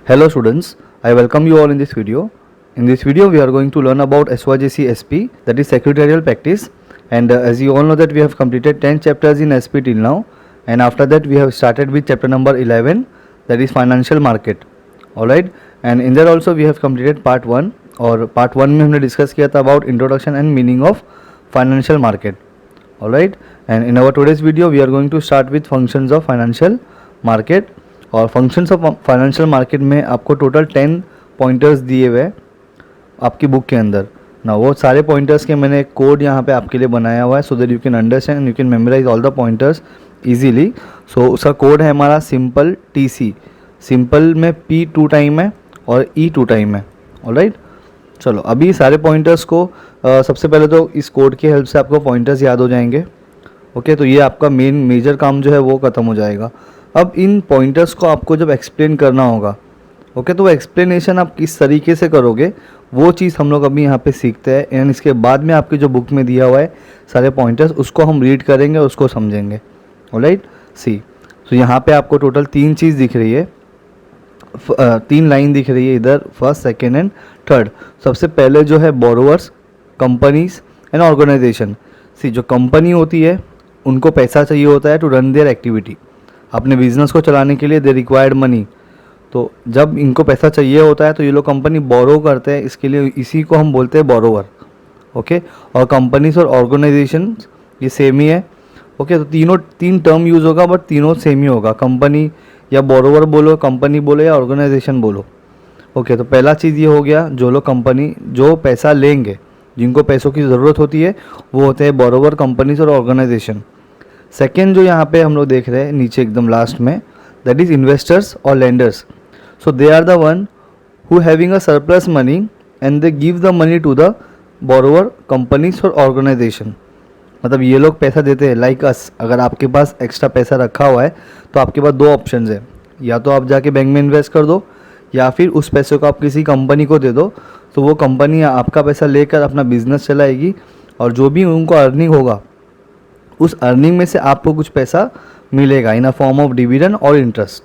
Hello students, I welcome you all in this video. In this video we are going to learn about SYJC SP, that is secretarial practice, and as you all know that we have completed 10 chapters in SP till now, and after that we have started with chapter number 11, that is financial market. Alright, and in that also we have completed part 1 और part 1 में हमने discuss किया था about introduction and meaning of financial market. Alright, and in our today's video we are going to start with functions of financial market. और functions of financial market में आपको total 10 pointers दिए हुए आपकी बुक के अंदर ना. वो सारे पॉइंटर्स के मैंने एक कोड यहाँ पे आपके लिए बनाया हुआ है so that you can understand, you can memorise all the pointers easily. So उसका कोड है हमारा सिंपल TC. सिंपल में P 2 टाइम है और E 2 टाइम है. ऑलराइट, चलो अभी सारे पॉइंटर्स को सबसे पहले तो इस कोड की हेल्प से आपको पॉइंटर्स याद हो जाएंगे. ओके, तो ये आपका मेजर काम जो है वो ख़त्म हो जाएगा. अब इन पॉइंटर्स को आपको जब एक्सप्लेन करना होगा, ओके, तो वो एक्सप्लेनेशन आप किस तरीके से करोगे वो चीज़ हम लोग अभी यहाँ पे सीखते हैं. एंड इसके बाद में आपकी जो बुक में दिया हुआ है सारे पॉइंटर्स उसको हम रीड करेंगे, उसको समझेंगे. ऑलराइट, सी. तो यहाँ पे आपको टोटल 3 चीज़ दिख रही है, 3 लाइन दिख रही है इधर, फर्स्ट, सेकेंड एंड थर्ड. सबसे पहले जो है बोरोवर्स, कंपनीज एंड ऑर्गेनाइजेशन. सी, जो कंपनी होती है उनको पैसा चाहिए होता है टू रन देयर एक्टिविटी. अपने बिजनेस को चलाने के लिए दे रिक्वायर्ड मनी. तो जब इनको पैसा चाहिए होता है तो ये लोग कंपनी बोरो करते हैं, इसके लिए इसी को हम बोलते हैं बोरोवर. ओके, और कंपनीज और ऑर्गेनाइजेशन ये सेम ही है. ओके, तो तीन टर्म यूज़ होगा बट तीनों सेम ही होगा. कंपनी या बोरोवर बोलो, कंपनी बोलो या ऑर्गेनाइजेशन बोलो. ओके, तो पहला चीज़ ये हो गया, जो लोग कंपनी जो पैसा लेंगे, जिनको पैसों की ज़रूरत होती है वो होते हैं बोरोवर, कंपनीज और ऑर्गेनाइजेशन. सेकेंड जो यहाँ पे हम लोग देख रहे हैं नीचे एकदम लास्ट में, दैट इज़ इन्वेस्टर्स और lenders. So they are the one who having a surplus money and they give the money to the borrower, companies और ऑर्गेनाइजेशन. मतलब ये लोग पैसा देते हैं लाइक अस. अगर आपके पास एक्स्ट्रा पैसा रखा हुआ है तो आपके पास 2 ऑप्शंस है, या तो आप जाके बैंक में इन्वेस्ट कर दो या फिर उस पैसे को आप किसी कंपनी को दे दो. तो वो कंपनी आपका पैसा लेकर अपना बिजनेस चलाएगी और जो भी उनको अर्निंग होगा उस अर्निंग में से आपको कुछ पैसा मिलेगा इन अ फॉर्म ऑफ डिविडेंड और इंटरेस्ट.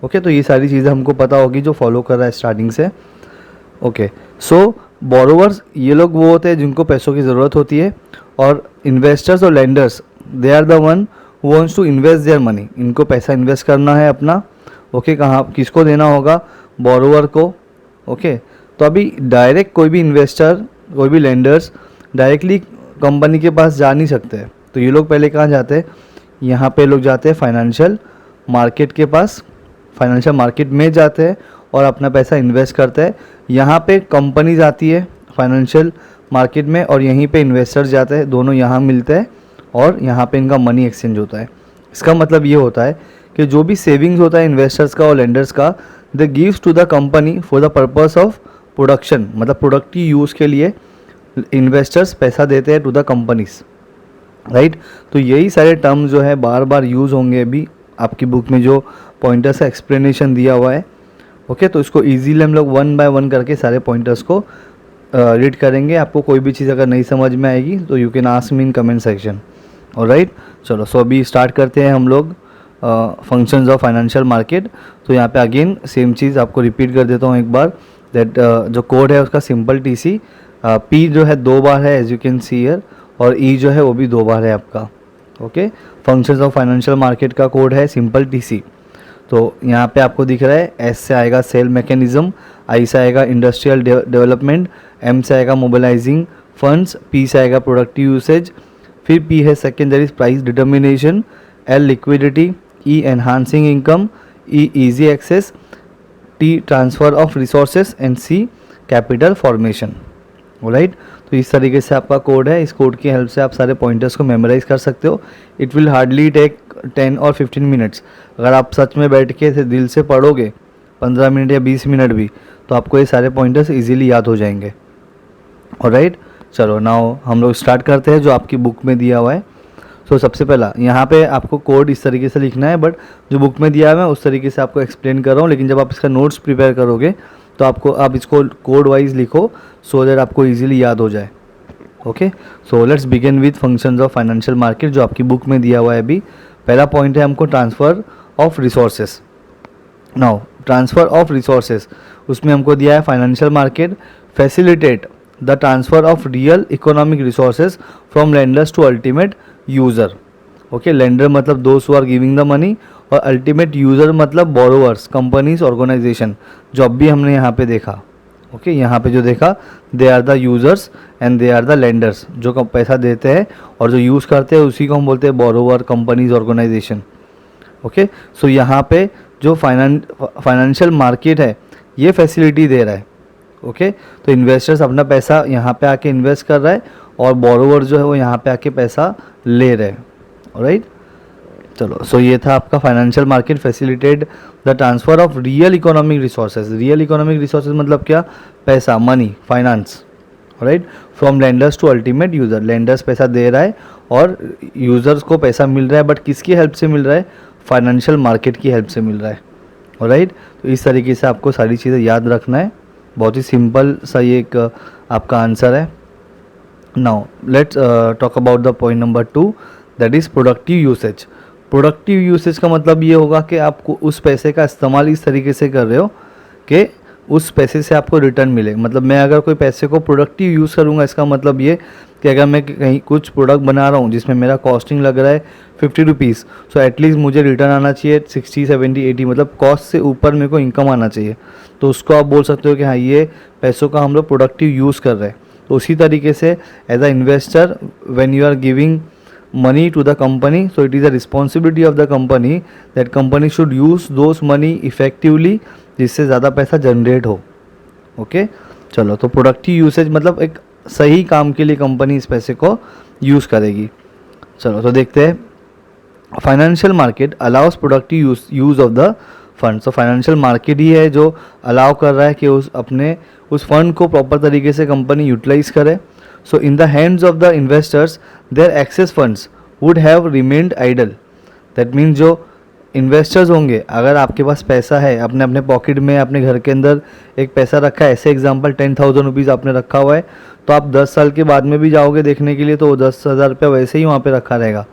ओके, तो ये सारी चीज़ें हमको पता होगी जो फॉलो कर रहा है स्टार्टिंग से. ओके, सो बोरोवर्स ये लोग वो होते हैं जिनको पैसों की ज़रूरत होती है, और इन्वेस्टर्स और lenders they are the one who wants to invest their money. इनको पैसा इन्वेस्ट करना है अपना. ओके, कहाँ किसको देना होगा? बोरोवर को. ओके, तो अभी डायरेक्ट कोई भी इन्वेस्टर, कोई भी लेंडर्स डायरेक्टली कंपनी के पास जा नहीं सकते. तो ये लोग पहले कहाँ जाते हैं? यहाँ पे लोग जाते हैं फाइनेंशियल मार्केट के पास, फाइनेंशियल मार्केट में जाते हैं और अपना पैसा इन्वेस्ट करते हैं. यहाँ पे कंपनीज आती है फाइनेंशियल मार्केट में और यहीं पे इन्वेस्टर्स जाते हैं, दोनों यहाँ मिलते हैं और यहाँ पे इनका मनी एक्सचेंज होता है. इसका मतलब ये होता है कि जो भी सेविंग्स होता है इन्वेस्टर्स का और लेंडर्स का, they gives to the company for the purpose of production. मतलब प्रोडक्ट की यूज़ के लिए इन्वेस्टर्स पैसा देते हैं टू द कंपनीज. राइट, तो यही सारे टर्म्स जो है बार बार यूज़ होंगे अभी आपकी बुक में जो पॉइंटर्स का एक्सप्लेनेशन दिया हुआ है. ओके, तो इसको इजीली हम लोग 1 बाय 1 करके सारे पॉइंटर्स को रीड करेंगे. आपको कोई भी चीज़ अगर नहीं समझ में आएगी तो you can ask me in comment section. Alright, चलो सो अभी स्टार्ट करते हैं हम लोग फंक्शंस ऑफ फाइनेंशियल मार्केट. तो यहाँ पे अगेन सेम चीज़ आपको रिपीट कर देता हूँ एक बार, दैट जो कोड है उसका सिंपल TC. P जो है 2 बार है as you can see here, और E जो है वो भी 2 बार है आपका. Okay, functions of financial market का कोड है सिंपल TC. तो यहाँ पे आपको दिख रहा है S से आएगा सेल मैकेनिज्म, I से आएगा इंडस्ट्रियल डेवलपमेंट, M से आएगा मोबिलाइजिंग फंड्स, P से आएगा प्रोडक्टिव यूसेज, फिर P है secondary price determination, L liquidity, E enhancing income, E easy access, T transfer of resources and C capital formation. Alright, तो इस तरीके से आपका कोड है. इस कोड की हेल्प से आप सारे पॉइंटर्स को मेमोराइज कर सकते हो. इट विल हार्डली टेक 10 और 15 मिनट्स. अगर आप सच में बैठ के दिल से पढ़ोगे 15 मिनट या 20 मिनट भी, तो आपको ये सारे पॉइंटर्स इजीली याद हो जाएंगे. ऑलराइट, चलो नाउ हम लोग स्टार्ट करते हैं जो आपकी बुक में दिया हुआ है. सो सबसे पहला यहाँ पे आपको कोड इस तरीके से लिखना है, बट जो बुक में दिया हुआ है उस तरीके से आपको एक्सप्लेन कर रहा हूँ. लेकिन जब आप इसका नोट्स प्रिपेयर करोगे तो आप इसको कोड वाइज लिखो सो दैट आपको इजीली याद हो जाए. Okay, so let's begin with functions of financial market जो आपकी बुक में दिया हुआ है. अभी पहला पॉइंट है हमको transfer of resources. Now transfer of resources, उसमें हमको दिया है financial market facilitate the transfer of real economic resources from lenders to ultimate user. Okay, lender मतलब those who are giving the money और अल्टीमेट यूज़र मतलब borrowers, companies, organisation, जो अब भी हमने यहाँ पे देखा। ओके, यहाँ पे जो देखा, they are the users and they are the lenders, जो पैसा देते हैं और जो यूज़ करते हैं उसी को हम बोलते हैं बोरोवर, कंपनीज, ऑर्गेनाइजेशन। ओके, सो यहाँ पे जो फाइनेंशियल मार्केट है ये फैसिलिटी दे रहा है। ओके, तो इन्वेस्टर्स अपना पैसा यहाँ पे आके इन्वेस्ट कर रहा है और बोरोवर जो है वो यहाँ पे आके पैसा ले रहे हैं। ऑलराइट, चलो, सो ये था आपका financial market facilitate the transfer of real economic resources. Real economic resources मतलब क्या? पैसा, money, finance. Right, from lenders to ultimate user, lenders पैसा दे रहा है और यूज़र्स को पैसा मिल रहा है, बट किसकी हेल्प से मिल रहा है? फाइनेंशियल मार्केट की हेल्प से मिल रहा है। राइट, तो इस तरीके से आपको सारी चीज़ें याद रखना है। बहुत ही सिंपल सा ये एक आपका आंसर है। Now let's talk about the point number 2, that is productive usage. Productive usage का मतलब ये होगा कि आपको उस पैसे का इस्तेमाल इस तरीके से कर रहे हो कि उस पैसे से आपको रिटर्न मिले। मतलब मैं अगर कोई पैसे को प्रोडक्टिव यूज़ करूँगा, इसका मतलब ये कि अगर मैं कहीं कुछ प्रोडक्ट बना रहा हूँ जिसमें मेरा कॉस्टिंग लग रहा है 50 रुपीज़, सो एटलीस्ट मुझे रिटर्न आना चाहिए 60, 70, 80, मतलब कॉस्ट से ऊपर मेरे को इनकम आना चाहिए। तो उसको आप बोल सकते हो कि हाँ, ये पैसों का हम लोग प्रोडक्टिव यूज़ कर रहे हैं। तो उसी तरीके से as a investor when you are giving money to the company, so it is a responsibility of the company that company should use those money effectively, जिससे ज़्यादा पैसा जनरेट हो। ओके, चलो, तो प्रोडक्टिव यूसेज मतलब एक सही काम के लिए कंपनी इस पैसे को यूज़ करेगी। चलो, तो देखते हैं। Financial market allow us productive use of the fund. तो फाइनेंशियल मार्केट ही है जो अलाउ कर रहा है कि उस फंड को प्रॉपर तरीके से कंपनी यूटिलाइज करे। So in the hands of the investors, their excess funds would have remained idle. That means जो इन्वेस्टर्स होंगे, अगर आपके पास पैसा है, अपने अपने पॉकेट में, अपने घर के अंदर एक पैसा रखा है, ऐसे एग्जांपल 10,000 रुपीज़ आपने रखा हुआ है, तो आप 10 साल के बाद में भी जाओगे देखने के लिए तो वो 10,000 रुपया वैसे ही वहाँ पे रखा रहेगा,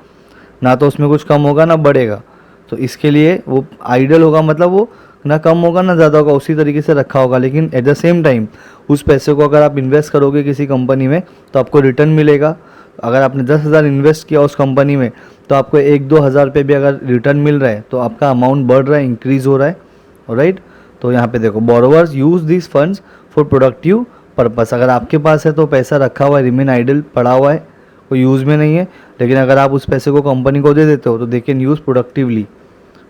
ना तो उसमें कुछ कम होगा ना बढ़ेगा। तो इसके लिए वो आइडल होगा, मतलब वो ना कम होगा ना ज़्यादा होगा, उसी तरीके से रखा होगा। लेकिन एट द सेम टाइम उस पैसे को अगर आप इन्वेस्ट करोगे किसी कंपनी में तो आपको रिटर्न मिलेगा। अगर आपने 10,000 इन्वेस्ट किया उस कंपनी में तो आपको 1-2 हज़ार रुपये भी अगर रिटर्न मिल रहा है तो आपका अमाउंट बढ़ रहा है, इंक्रीज़ हो रहा है। राइट, तो यहाँ पे देखो, borrowers use this funds for productive purpose. अगर आपके पास है तो पैसा रखा हुआ है, रिमेन आइडल पड़ा हुआ है, कोई यूज़ में नहीं है, लेकिन अगर आप उस पैसे को कंपनी को दे देते हो तो दे can use productively.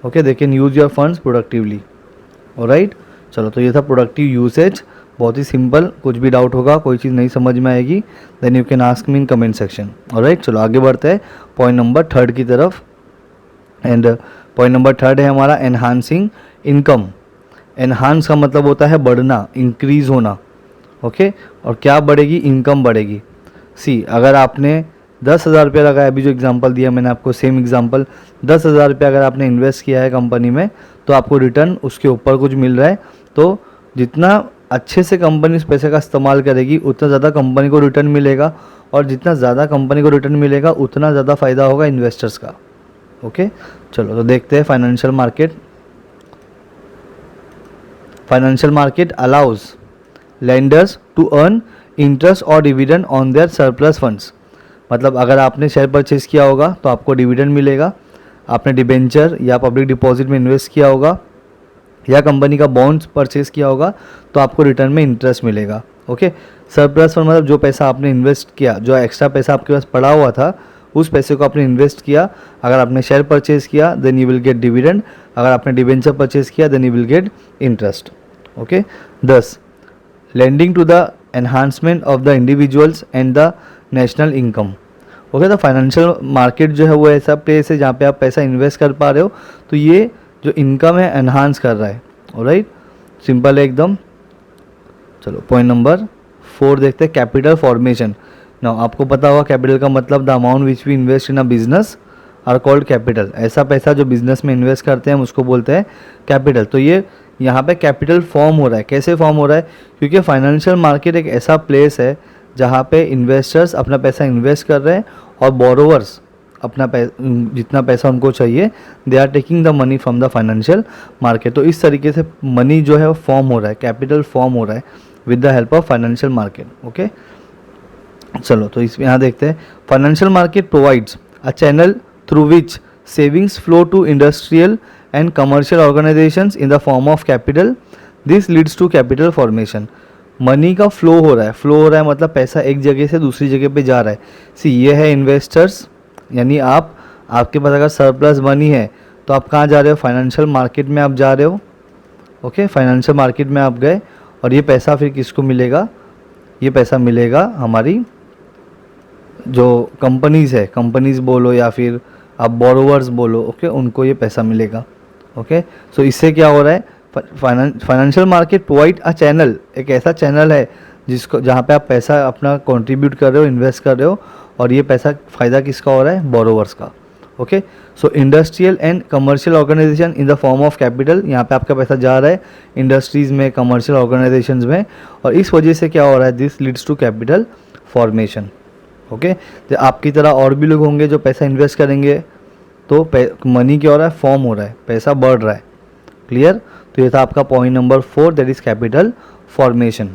Okay, they can use your funds productively. Alright, चलो, तो ये था प्रोडक्टिव यूसेज। बहुत ही सिंपल, कुछ भी डाउट होगा, कोई चीज़ नहीं समझ में आएगी, then you can ask me in comment section. Alright, चलो आगे बढ़ते हैं पॉइंट नंबर 3 की तरफ। एंड पॉइंट नंबर 3 है हमारा एनहांसिंग इनकम। एनहांस का मतलब होता है बढ़ना, इंक्रीज़ होना। ओके, और क्या बढ़ेगी? इनकम बढ़ेगी। सी, अगर आपने 10,000 रुपया लगाया, अभी जो एग्जांपल दिया मैंने आपको, सेम एग्जांपल, 10,000 रुपया अगर आपने इन्वेस्ट किया है कंपनी में तो आपको रिटर्न उसके ऊपर कुछ मिल रहा है। तो जितना अच्छे से कंपनी उस पैसे का इस्तेमाल करेगी उतना ज़्यादा कंपनी को रिटर्न मिलेगा, और जितना ज़्यादा कंपनी को रिटर्न मिलेगा उतना ज़्यादा फ़ायदा होगा इन्वेस्टर्स का। ओके, चलो, तो देखते हैं financial market. Financial market allows lenders to earn interest और dividend on their surplus funds. मतलब अगर आपने शेयर परचेज किया होगा तो आपको डिविडेंड मिलेगा, आपने डिबेंचर या पब्लिक डिपॉजिट में इन्वेस्ट किया होगा या कंपनी का बॉन्ड्स परचेज किया होगा तो आपको रिटर्न में इंटरेस्ट मिलेगा। ओके, सरप्लस फंड मतलब जो पैसा आपने इन्वेस्ट किया, जो एक्स्ट्रा पैसा आपके पास पड़ा हुआ था, उस पैसे को आपने इन्वेस्ट किया। अगर आपने शेयर परचेज किया then you will get dividend, अगर आपने डिबेंचर परचेज किया then you will get interest. Okay, 10 lending to the enhancement of the individuals and the national income. Okay, तो फाइनेंशियल मार्केट जो है वो ऐसा प्लेस है जहाँ पे आप पैसा इन्वेस्ट कर पा रहे हो, तो ये जो इनकम है एनहांस कर रहा है। ऑलराइट, सिंपल है एकदम। चलो, पॉइंट नंबर 4 देखते हैं, कैपिटल फॉर्मेशन। नाउ आपको पता होगा कैपिटल का मतलब the amount which we invest in a business are called capital. ऐसा पैसा जो बिजनेस में इन्वेस्ट करते हैं हम उसको बोलते हैं कैपिटल। तो ये यहाँ पे कैपिटल फॉर्म हो रहा है। कैसे फॉर्म हो रहा है? क्योंकि फाइनेंशियल मार्केट एक ऐसा प्लेस है जहाँ पे इन्वेस्टर्स अपना पैसा इन्वेस्ट कर रहे हैं और बोरोवर्स अपना जितना पैसा उनको चाहिए, they are taking the money from the financial market. तो इस तरीके से मनी जो है वो फॉर्म हो रहा है, कैपिटल फॉर्म हो रहा है with the help of financial market. Okay, चलो तो इसमें यहाँ देखते हैं, financial market provides a channel through which savings flow to industrial and commercial organisations in the form of capital, this leads to capital formation. Money का flow हो रहा है, फ्लो हो रहा है मतलब पैसा एक जगह से दूसरी जगह पे जा रहा है। सी ये है इन्वेस्टर्स, यानी आपके पास अगर सरप्लस मनी है तो आप कहाँ जा रहे हो, फाइनेंशियल मार्केट में आप जा रहे हो। ओके, फाइनेंशियल मार्केट में आप गए और ये पैसा फिर किसको मिलेगा, ये पैसा मिलेगा हमारी जो कंपनीज़ है, कंपनीज़ बोलो या फिर आप बोरोवर्स बोलो, ओके, उनको ये पैसा मिलेगा। ओके, सो इससे क्या हो रहा है, financial market provide a channel, एक ऐसा चैनल है जिसको जहाँ पे आप पैसा अपना कंट्रीब्यूट कर रहे हो, इन्वेस्ट कर रहे हो, और ये पैसा फ़ायदा किसका हो रहा है, बोरोवर्स का। Okay, so industrial and commercial organisation in the form of capital, यहाँ पे आपका पैसा जा रहा है इंडस्ट्रीज़ में, कमर्शियल ऑर्गेनाइजेशंस में, और इस वजह से क्या हो रहा है, this leads to capital formation. Okay, तो आपकी तरह और भी लोग होंगे जो पैसा इन्वेस्ट करेंगे, तो मनी क्या हो रहा है, फॉर्म हो रहा है, पैसा बढ़ रहा है। क्लियर, तो ये था आपका point number 4, that is capital formation.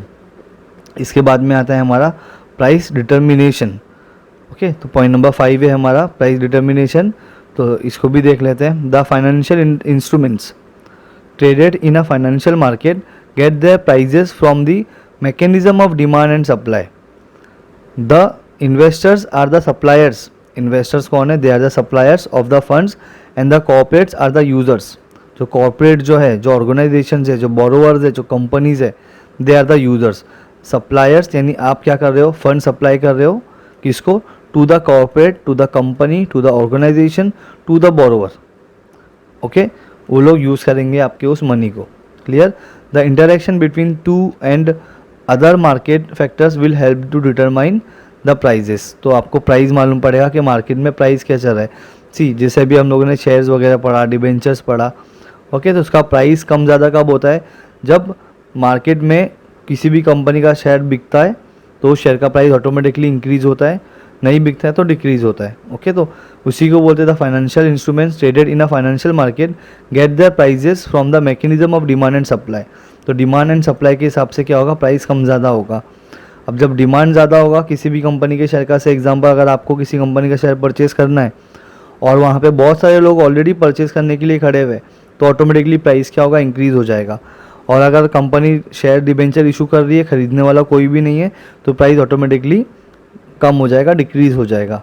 इसके बाद में आता है हमारा प्राइस डिटर्मिनेशन। ओके, तो पॉइंट नंबर 5 है हमारा प्राइस डिटर्मिनेशन, तो इसको भी देख लेते हैं। The financial instruments traded in a financial market get their prices from the mechanism of demand and supply. The investors are the suppliers, investors कौन है, they are the suppliers of the funds and the corporates are the users. जो corporate जो है, जो organisations है, जो borrowers है, जो कंपनीज है, they are the users. Suppliers यानी आप क्या कर रहे हो, फंड सप्लाई कर रहे हो किसको, to the corporate, to the company, to the organisation, to the borrower. Okay, वो लोग यूज़ करेंगे आपके उस मनी को। Clear, the interaction between to and other market factors will help to determine the prices. तो आपको प्राइस मालूम पड़ेगा कि मार्केट में प्राइस क्या चल रहा है। सी जैसे भी हम लोगों ने शेयर्स वगैरह पढ़ा, डिबेंचर्स पढ़ा, ओके, तो उसका प्राइस कम ज़्यादा कब होता है, जब मार्केट में किसी भी कंपनी का शेयर बिकता है तो उस शेयर का प्राइस ऑटोमेटिकली इंक्रीज़ होता है, नहीं बिकता है तो डिक्रीज़ होता है। ओके, तो उसी को बोलते थे financial instruments traded in a financial market get their prices from the mechanism of demand and supply. तो डिमांड एंड सप्लाई के हिसाब से क्या होगा, प्राइस कम ज़्यादा होगा। अब जब डिमांड ज़्यादा होगा किसी भी कंपनी के शेयर का, से एग्जाम्पल अगर आपको किसी कंपनी का शेयर परचेज़ करना है और वहाँ पे बहुत सारे लोग ऑलरेडी परचेज़ करने के लिए खड़े हुए, तो ऑटोमेटिकली प्राइस क्या होगा, इंक्रीज़ हो जाएगा। और अगर कंपनी शेयर डिबेंचर इशू कर रही है, ख़रीदने वाला कोई भी नहीं है, तो प्राइस ऑटोमेटिकली कम हो जाएगा, डिक्रीज़ हो जाएगा।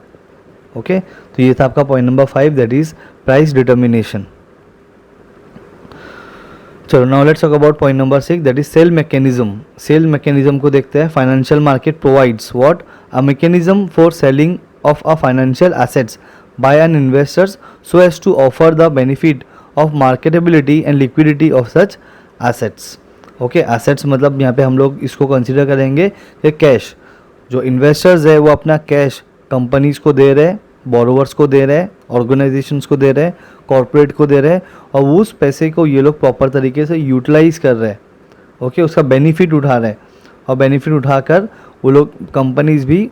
ओके, तो ये था आपका point number 5, that is price determination. चलो now let's talk about point number 6, that is sale mechanism. Sale mechanism को देखते हैं। Financial market provides what, a mechanism for selling of a financial assets by an investors so as to offer the benefit of marketability and liquidity of such assets. Okay, assets मतलब यहाँ पे हम लोग इसको consider करेंगे कि cash, जो investors है वो अपना कैश कंपनीज को दे रहे हैं, बोरोवर्स को दे रहे हैं, ऑर्गेनाइजेशंस को दे रहे हैं, कॉर्पोरेट को दे रहे हैं, और उस पैसे को ये लोग प्रॉपर तरीके से यूटिलाइज़ कर रहे हैं। ओके, उसका बेनिफिट उठा रहे हैं, और बेनिफिट उठाकर वो लोग, कंपनीज भी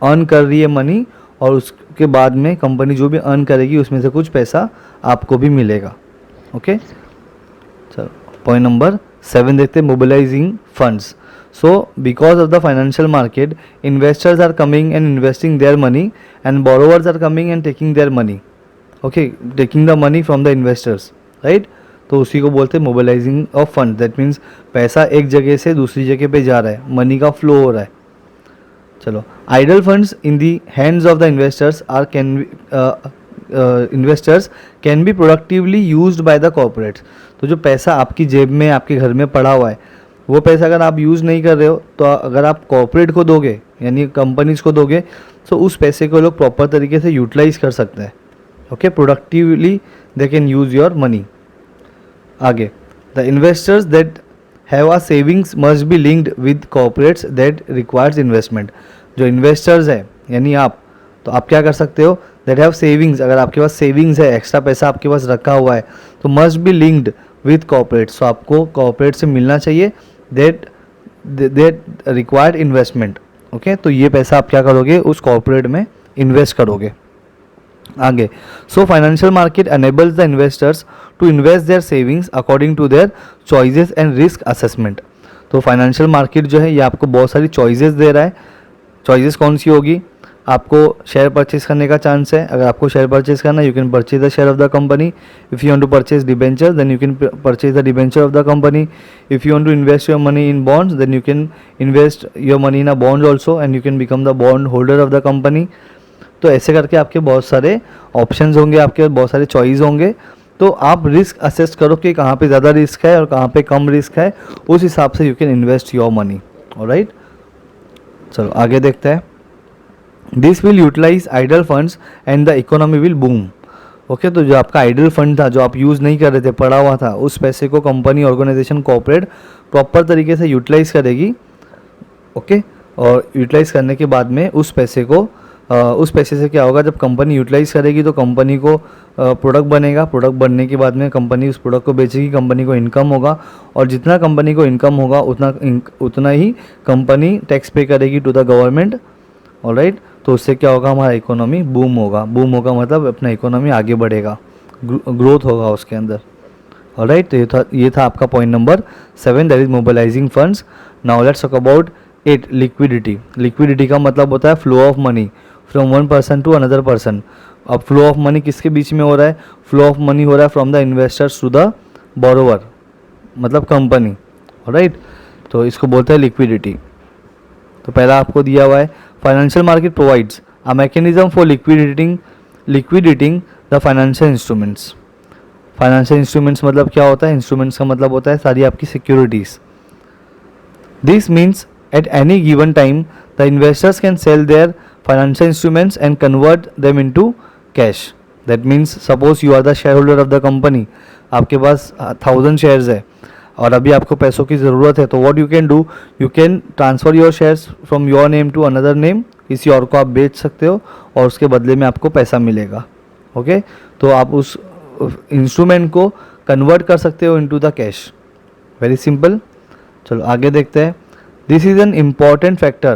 अर्न कर रही है मनी, और उसके बाद में कंपनी जो भी अर्न करेगी उसमें से कुछ पैसा आपको भी मिलेगा। ओके, चलो पॉइंट नंबर 7 देखते हैं, mobilising funds. So because of the financial market, investors are coming and investing their money and borrowers are coming and taking their money. Okay, taking the money from the investors, right? तो उसी को बोलते हैं mobilising of fund. That means पैसा एक जगह से दूसरी जगह पे जा रहा है, मनी का फ्लो हो रहा है। चलो, idle funds in the hands of the investors are investors can be productively used by the corporates. तो जो पैसा आपकी जेब में, आपके घर में पड़ा हुआ है, वो पैसा अगर आप यूज़ नहीं कर रहे हो, तो अगर आप कॉर्पोरेट को दोगे यानी कंपनीज को दोगे, तो उस पैसे को लोग प्रॉपर तरीके से यूटिलाइज कर सकते हैं। Okay, productively they can use your money. आगे, the investors that have a savings must be linked with corporates that requires investment. जो इन्वेस्टर्स है यानी आप, तो आप क्या कर सकते हो, दैट हैव सेविंग्स, अगर आपके पास सेविंग्स है, एक्स्ट्रा पैसा आपके पास रखा हुआ है, तो must be linked with corporates. तो आपको कॉर्पोरेट से मिलना चाहिए दैट रिक्वायर्ड इन्वेस्टमेंट। ओके, तो ये पैसा आप क्या करोगे, उस कॉर्पोरेट में इन्वेस्ट करोगे। आगे, so financial market enables the investors to invest their savings according to their choices and risk assessment. तो फाइनेंशियल मार्केट जो है ये आपको बहुत सारी चॉइसेस दे रहा है। चॉइसेस कौन सी होगी? आपको शेयर परचेज करने का चांस है। अगर आपको शेयर परचेज करना है, you can purchase the share of the company. If you want to purchase debenture, then you can purchase the debenture of the company. If you want to invest your money in bonds, then you can invest your money in a bond also and you can become the bond holder of the company. तो ऐसे करके आपके बहुत सारे options होंगे, आपके बहुत सारे चॉइस होंगे। तो आप रिस्क असेस करो कि कहाँ पे ज़्यादा रिस्क है और कहाँ पे कम रिस्क है, उस हिसाब से you can invest your money. Alright, चलो आगे देखते हैं। This will utilise idle funds and the economy will boom. Okay, तो जो आपका आइडल फंड था, जो आप यूज़ नहीं कर रहे थे, पड़ा हुआ था, उस पैसे को कंपनी, ऑर्गेनाइजेशन, कॉर्पोरेट प्रॉपर तरीके से यूटिलाइज करेगी। ओके, और यूटिलाइज करने के बाद में उस पैसे से क्या होगा, जब कंपनी यूटिलाइज करेगी तो कंपनी को प्रोडक्ट बनेगा। प्रोडक्ट बनने के बाद में कंपनी उस प्रोडक्ट को बेचेगी, कंपनी को इनकम होगा, और जितना कंपनी को इनकम होगा उतना ही कंपनी टैक्स पे करेगी टू द गवर्नमेंट। ऑलराइट, तो उससे क्या होगा, हमारा इकोनॉमी बूम होगा। बूम होगा मतलब अपना इकोनॉमी आगे बढ़ेगा, ग्रोथ होगा उसके अंदर। ऑलराइट, तो ये था आपका point number 7, that is mobilising funds. Now let's talk about 8, liquidity. Liquidity का मतलब होता है flow of money from one person to another person. अब फ्लो ऑफ मनी किसके बीच में हो रहा है? फ्लो ऑफ मनी हो रहा है from the investors to the borrower, मतलब कंपनी। ऑलराइट, तो इसको बोलते हैं लिक्विडिटी। तो पहला आपको दिया हुआ है, financial market provides a mechanism for liquidating the financial instruments. Financial instruments मतलब क्या होता है? इंस्ट्रूमेंट्स का मतलब होता है सारी आपकी securities. This means at any given time the investors can sell their financial instruments and convert them into cash. That means suppose you are the shareholder of the company, आपके पास 1000 shares है और अभी आपको पैसों की ज़रूरत है, तो what you can do, you can transfer your shares from your name to another name, किसी और को आप बेच सकते हो और उसके बदले में आपको पैसा मिलेगा। ओके, तो आप उस इंस्ट्रूमेंट को कन्वर्ट कर सकते हो into the cash. Very simple. चलो आगे देखते हैं। This is an important factor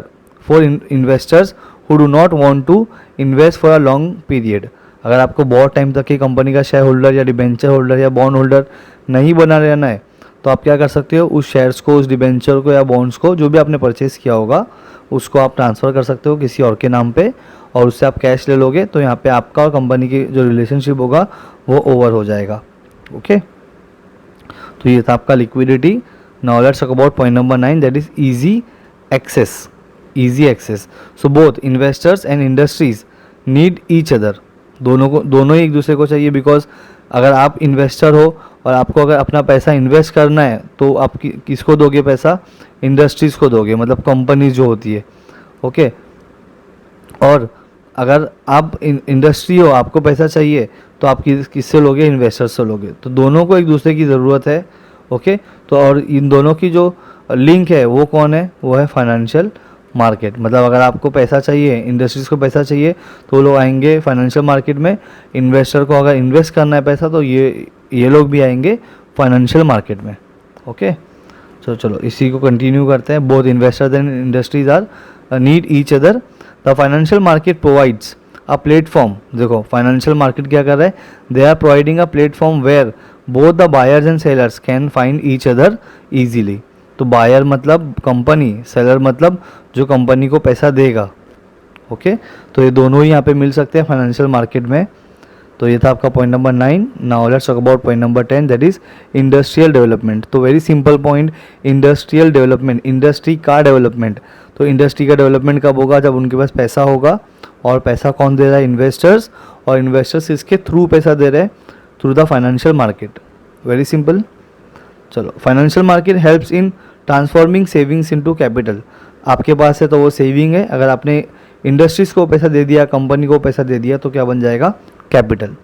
for investors who do not want to invest for a long period. अगर आपको बहुत टाइम तक की कंपनी का शेयर होल्डर या डिबेंचर होल्डर या बॉन्ड होल्डर नहीं बना रहना है, तो आप क्या कर सकते हो, उस शेयर्स को, उस डिबेंचर को या बॉन्ड्स को, जो भी आपने परचेस किया होगा, उसको आप ट्रांसफ़र कर सकते हो किसी और के नाम पे और उससे आप कैश ले लोगे। तो यहाँ पे आपका और कंपनी की जो रिलेशनशिप होगा वो ओवर हो जाएगा। ओके, तो ये था आपका liquidity. Now let's talk about point number 9, that is easy access. Easy access. So both investors and industries need each other. दोनों ही एक दूसरे को चाहिए, बिकॉज अगर आप इन्वेस्टर हो और आपको अगर अपना पैसा इन्वेस्ट करना है तो आप किसको दोगे पैसा? इंडस्ट्रीज़ को दोगे, मतलब कंपनीज जो होती है। ओके, और अगर आप इंडस्ट्री हो, आपको पैसा चाहिए, तो आप किससे लोगे? इन्वेस्टर्स से लोगे। तो दोनों को एक दूसरे की ज़रूरत है। ओके, तो और इन दोनों की जो लिंक है वो कौन है? वो है फाइनेंशियल मार्केट। मतलब अगर आपको पैसा चाहिए, इंडस्ट्रीज़ को पैसा चाहिए, तो वो लोग आएंगे फाइनेंशियल मार्केट में। इन्वेस्टर को अगर इन्वेस्ट करना है पैसा, तो ये लोग भी आएंगे फाइनेंशियल मार्केट में। ओके, तो चलो इसी को कंटिन्यू करते हैं। Both investors and industries are need each other. The financial market provides a platform. देखो फाइनेंशियल मार्केट क्या कर रहा है? They are providing a platform where both the buyers and sellers can find each other easily. तो buyer मतलब company, seller मतलब जो company को पैसा देगा। ओके, तो ये दोनों ही यहाँ पे मिल सकते हैं फाइनेंशियल मार्केट में। तो ये था आपका point number 9। Now let's talk about point number 10, that is industrial development. तो very simple point, industrial development, industry का डेवलपमेंट। तो इंडस्ट्री का डेवलपमेंट कब होगा? जब उनके पास पैसा होगा। और पैसा कौन दे रहा है? इन्वेस्टर्स। और इन्वेस्टर्स इसके थ्रू पैसा दे रहे हैं, through the financial market. Very simple. चलो, financial market helps in transforming savings into capital. आपके पास है तो वो सेविंग है, अगर आपने इंडस्ट्रीज़ को पैसा दे दिया, कंपनी को पैसा दे दिया, तो क्या बन जाएगा? Capital.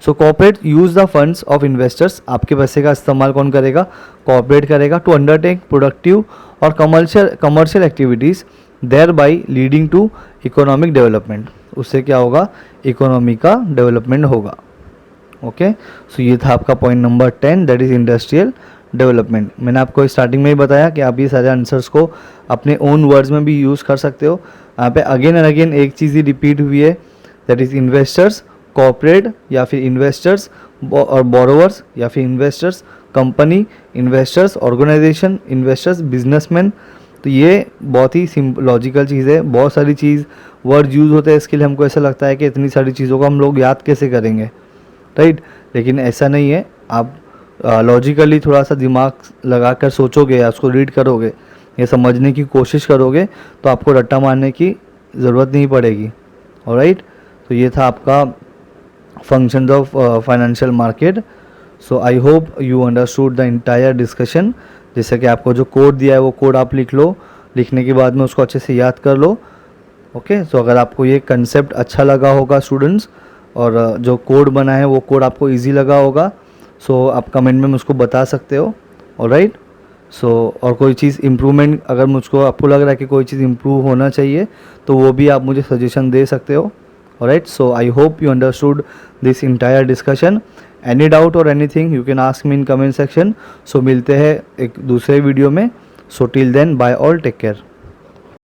So corporate use the funds of investors. आपके पैसे का इस्तेमाल कौन करेगा? कॉर्पोरेट करेगा, टू अंडरटेक प्रोडक्टिव और commercial activities, thereby leading to economic development. उससे क्या होगा? इकोनॉमी का डेवलपमेंट होगा। ओके, सो ये था आपका point number 10, that is industrial development. मैंने आपको स्टार्टिंग में ही बताया कि आप ये सारे आंसर्स को अपने ओन वर्ड्स में भी यूज़ कर सकते हो। यहाँ पे अगेन एंड अगेन एक चीज़ ही रिपीट हुई है, दैट इज इन्वेस्टर्स कॉर्पोरेट या फिर इन्वेस्टर्स और बोरोवर्स या फिर investors, company, investors, organisation, investors, businessman. तो ये बहुत ही लॉजिकल चीज़ है। बहुत सारी चीज़ वर्ड यूज़ होते हैं इसके लिए, हमको ऐसा लगता है कि इतनी सारी चीज़ों को हम लोग याद कैसे करेंगे, राइट। लेकिन ऐसा नहीं है। आप लॉजिकली थोड़ा सा दिमाग लगा कर सोचोगे या उसको रीड करोगे या समझने की कोशिश करोगे तो आपको रट्टा मारने की ज़रूरत नहीं पड़ेगी। ऑलराइट, तो ये था आपका functions of financial market. So I hope you understood the entire discussion. जैसे कि आपको जो कोड दिया है वो कोड आप लिख लो, लिखने के बाद में उसको अच्छे से याद कर लो। ओके, सो अगर आपको ये कंसेप्ट अच्छा लगा होगा स्टूडेंट्स, और जो कोड बना है वो कोड आपको इजी लगा होगा, सो आप कमेंट में मुझको बता सकते हो। ऑलराइट, सो और कोई चीज़ इम्प्रूवमेंट अगर मुझको आपको लग रहा है कि कोई चीज़ इम्प्रूव होना चाहिए तो वो भी आप मुझे सजेशन दे सकते हो। Alright, so I hope you understood this entire discussion. Any doubt और anything you can ask me in comment section. So मिलते हैं एक दूसरे वीडियो में। So till then bye all, take care.